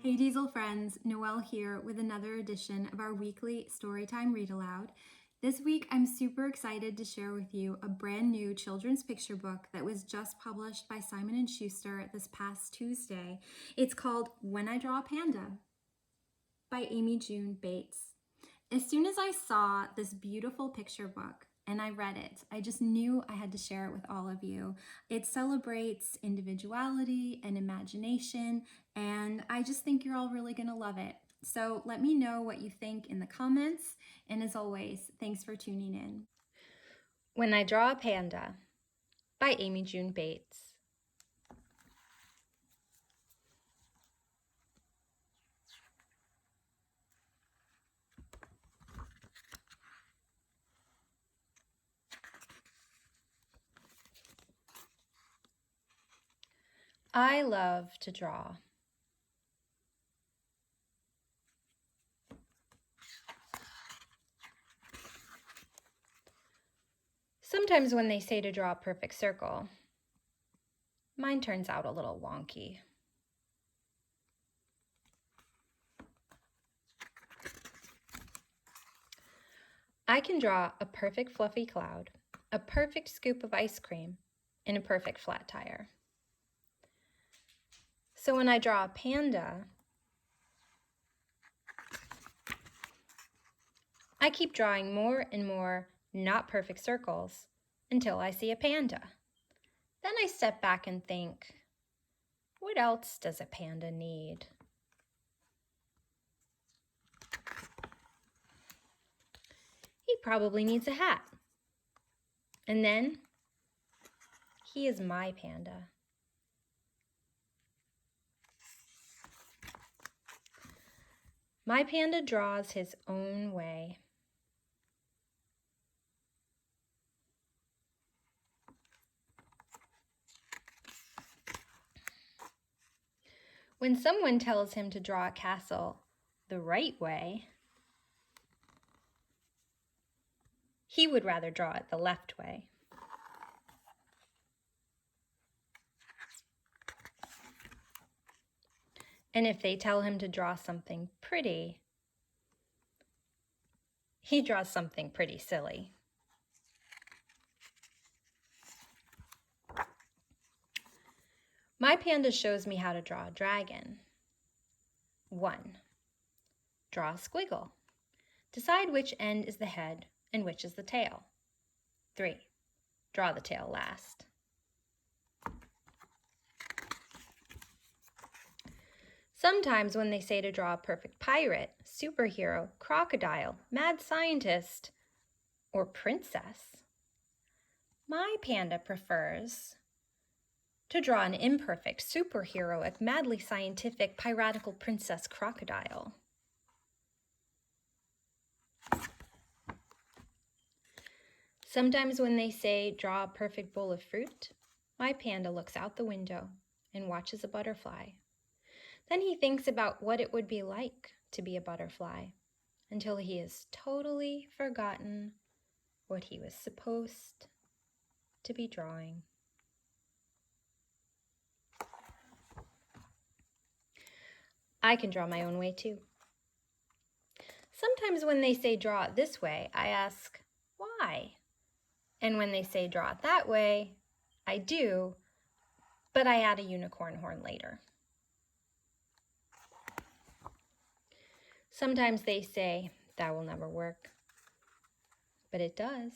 Hey Diesel friends, Noelle here with another edition of our weekly Storytime Read Aloud. This week I'm super excited to share with you a brand new children's picture book that was just published by Simon & Schuster this past Tuesday. It's called When I Draw a Panda by Amy June Bates. As soon as I saw this beautiful picture book and I read it, I just knew I had to share it with all of you. It celebrates individuality and imagination, and I just think you're all really gonna love it. So let me know what you think in the comments, and as always, thanks for tuning in. When I Draw a Panda by Amy June Bates. I love to draw. Sometimes when they say to draw a perfect circle, mine turns out a little wonky. I can draw a perfect fluffy cloud, a perfect scoop of ice cream, and a perfect flat tire. So when I draw a panda, I keep drawing more and more not perfect circles until I see a panda. Then I step back and think, what else does a panda need? He probably needs a hat. And then, he is my panda. My panda draws his own way. When someone tells him to draw a castle the right way, he would rather draw it the left way. And if they tell him to draw something pretty, he draws something pretty silly. My panda shows me how to draw a dragon. 1. Draw a squiggle. Decide which end is the head and which is the tail. 3. Draw the tail last. Sometimes when they say to draw a perfect pirate, superhero, crocodile, mad scientist, or princess, my panda prefers to draw an imperfect, superheroic, madly scientific, piratical princess crocodile. Sometimes when they say draw a perfect bowl of fruit, my panda looks out the window and watches a butterfly. Then he thinks about what it would be like to be a butterfly until he has totally forgotten what he was supposed to be drawing. I can draw my own way too. Sometimes when they say draw it this way, I ask, why? And when they say draw it that way, I do, but I add a unicorn horn later. Sometimes they say, that will never work, but it does.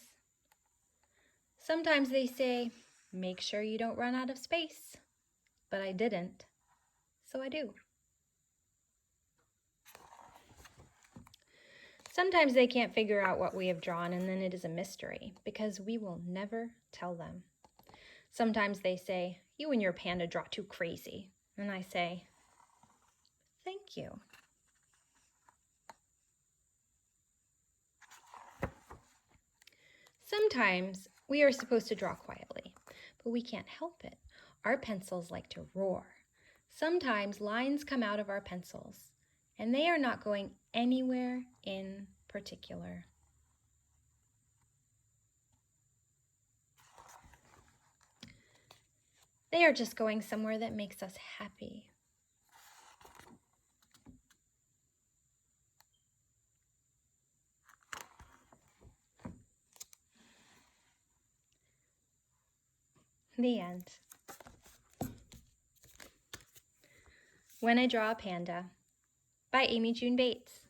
Sometimes they say, make sure you don't run out of space, but I didn't, so I do. Sometimes they can't figure out what we have drawn, and then it is a mystery, because we will never tell them. Sometimes they say, you and your panda draw too crazy, and I say, thank you. Sometimes we are supposed to draw quietly, but we can't help it. Our pencils like to roar. Sometimes lines come out of our pencils, and they are not going anywhere in particular. They are just going somewhere that makes us happy. The end. When I Draw a Panda by Amy June Bates.